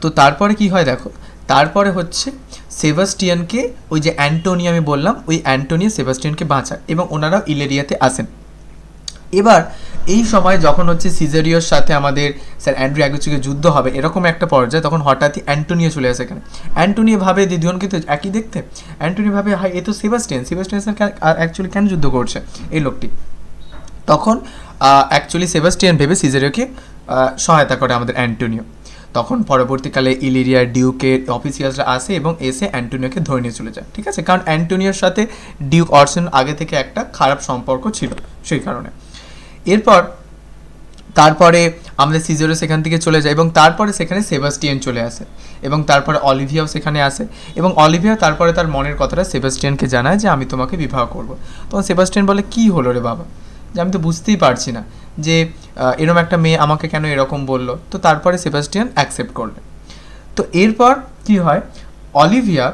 তো তারপরে কি হয় দেখো, তারপরে হচ্ছে সেবাস্টিয়ানকে ওই যে অ্যান্টোনিও আমি বললাম, ওই অ্যান্টোনিও সেবাস্টিয়ানকে বাঁচায় এবং ওনারাও ইলেরিয়াতে আসেন। এবার এই সময় যখন হচ্ছে সিজারিওর সাথে আমাদের স্যার অ্যান্ড্রু অ্যাগুচিকে যুদ্ধ হবে এরকম একটা পর্যায়ে, তখন হঠাৎই অ্যান্টোনিও চলে আসে এখানে। অ্যান্টোনিও ভাবে দুজনকে তো একই দেখতে, অ্যান্টোনিও ভাবে হাই এ তো সেবাস্টিয়ান স্যার অ্যাকচুয়ালি কেন যুদ্ধ করছে এই লোকটি। তখন অ্যাকচুয়ালি সেবাস্টিয়ান ভেবে সিজারিওকে সহায়তা করে আমাদের অ্যান্টোনিও। তখন পরবর্তীকালে ইলিরিয়ার ডিউকের অফিসিয়ালসরা আসে এবং এসে অ্যান্টোনিওকে ধরে নিয়ে চলে যায়, ঠিক আছে, কারণ অ্যান্টোনিওর সাথে ডিউক অরসন আগে থেকে একটা খারাপ সম্পর্ক ছিল সেই কারণে। এরপর তারপরে আমাদের সিজারিও সেখান থেকে চলে যায় এবং তারপরে সেখানে সেবাস্টিয়ান চলে আসে এবং তারপরে অলিভিয়াও সেখানে আসে এবং অলিভিয়া তারপরে তার মনের কথাটা সেবাস্টিয়ানকে জানায় যে আমি তোমাকে বিবাহ করব। তখন সেবাস্টিয়ান বলে কী হলো রে বাবা, যে আমি তো বুঝতেই পারছি না যে এরকম একটা মেয়ে আমাকে কেন এরকম বললো। তো তারপরে সেবাস্টিয়ান অ্যাকসেপ্ট করবে। তো এরপর কি হয়, অলিভিয়া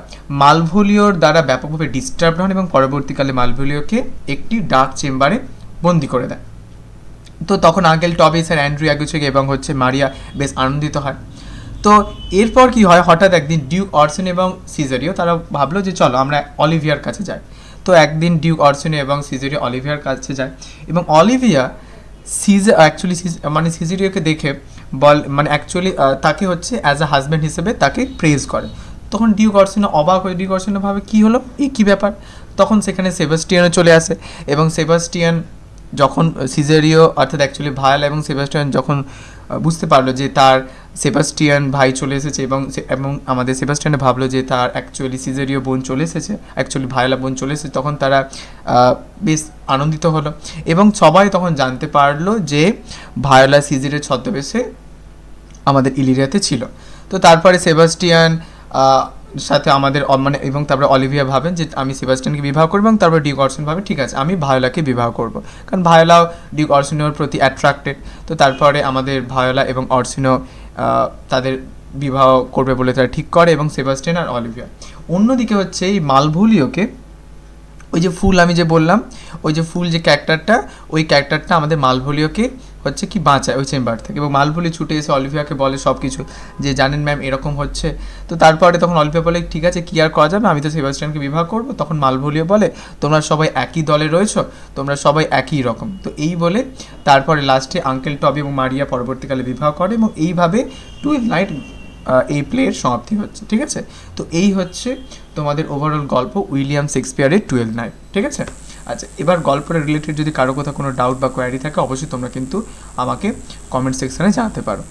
মালভোলিওর দ্বারা ব্যাপকভাবে ডিস্টার্ব হন এবং পরবর্তীকালে মালভোলিওকে একটি ডার্ক চেম্বারে বন্দি করে দেয়। তো তখন আঙ্কেল টবি স্যার অ্যান্ড্রু অ্যাগুচিকে এবং হচ্ছে মারিয়া বেশ আনন্দিত হয়। তো এরপর কি হয়, হঠাৎ একদিন ডিউক অরসন এবং সিজারিও তারা ভাবলো যে চলো আমরা অলিভিয়ার কাছে যাই। তো একদিন ডিউক অরসন এবং সিজারিও অলিভিয়ার কাছে যায় এবং অলিভিয়া সিজারিওকে দেখে মানে অ্যাকচুয়ালি তাকে হচ্ছে অ্যাজ আ হাজব্যান্ড হিসেবে তাকে প্রেজ করে। তখন ডিউক অরসন অবাক হয়ে, ডিউক অরসন ভাবে কী হলো, এই কী ব্যাপার। তখন সেখানে সেবাস্টিয়ানও চলে আসে এবং সেবাস্টিয়ান যখন সিজারিও অর্থাৎ অ্যাকচুয়ালি ভায়োলা এবং সেবাস্টিয়ান যখন বুঝতে পারলো যে তার সেবাস্টিয়ান ভাই চলে এসেছে এবং আমাদের সেবাস্টিয়ানে ভাবলো যে তার অ্যাকচুয়ালি সিজারিও বোন চলে এসেছে, অ্যাকচুয়ালি ভায়োলা বোন চলে এসেছে, তখন তারা বেশ আনন্দিত হলো এবং সবাই তখন জানতে পারলো যে ভায়োলা সিজারির ছদ্মবেশে আমাদের ইলিরিয়াতে ছিল। তো তারপরে সেবাস্টিয়ান সাথে আমাদের মানে এবং তারপরে অলিভিয়া ভাবেন যে আমি সেবাস্টিয়ানকে বিবাহ করবো এবং তারপরে ডিউক অরসন ভাবে ঠিক আছে আমি ভায়োলাকে বিবাহ করব, কারণ ভায়োলাও ডিউক অরসিনোর প্রতি অ্যাট্রাক্টেড। তো তারপরে আমাদের ভায়োলা এবং অরসিনো তাদের বিবাহ করবে বলে তারা ঠিক করে এবং সেবাস্টিয়ান আর অলিভিয়া। অন্যদিকে হচ্ছে এই মালভোলিওকে ওই যে ফুল আমি যে বললাম, ওই যে ফুল যে ক্যারেক্টারটা, ওই ক্যারেক্টারটা আমাদের মালভোলিওকে হচ্ছে কি বাঁচায় ওই চেম্বার থেকে এবং মালভোলিও ছুটে এসে অলিভিয়াকে বলে সব কিছু যে জানেন ম্যাম এরকম হচ্ছে। তো তারপরে তখন অলিভিয়া বলে ঠিক আছে কী আর করা যাবে, আমি তো সেবাস্টিয়ানকে বিবাহ করবো। তখন মালভোলিও বলে তোমরা সবাই একই দলে রয়েছো, তোমরা সবাই একই রকম। তো এই বলে তারপরে লাস্টে আঙ্কেল টবি এবং মারিয়া পরবর্তীকালে বিবাহ করে এবং এইভাবে 12th নাইট এই প্লেয়ের সমাপ্তি হচ্ছে, ঠিক আছে। তো এই হচ্ছে তোমাদের ওভারঅল গল্প উইলিয়াম শেক্সপিয়ারের 12th নাইট, ঠিক আছে। আচ্ছা, এবার গল্পের রিলেটেড যদি কারো কোথাও কোনো ডাউট বা কোয়ারি থাকে অবশ্যই তোমরা কিন্তু আমাকে কমেন্ট সেকশানে জানাতে পারো।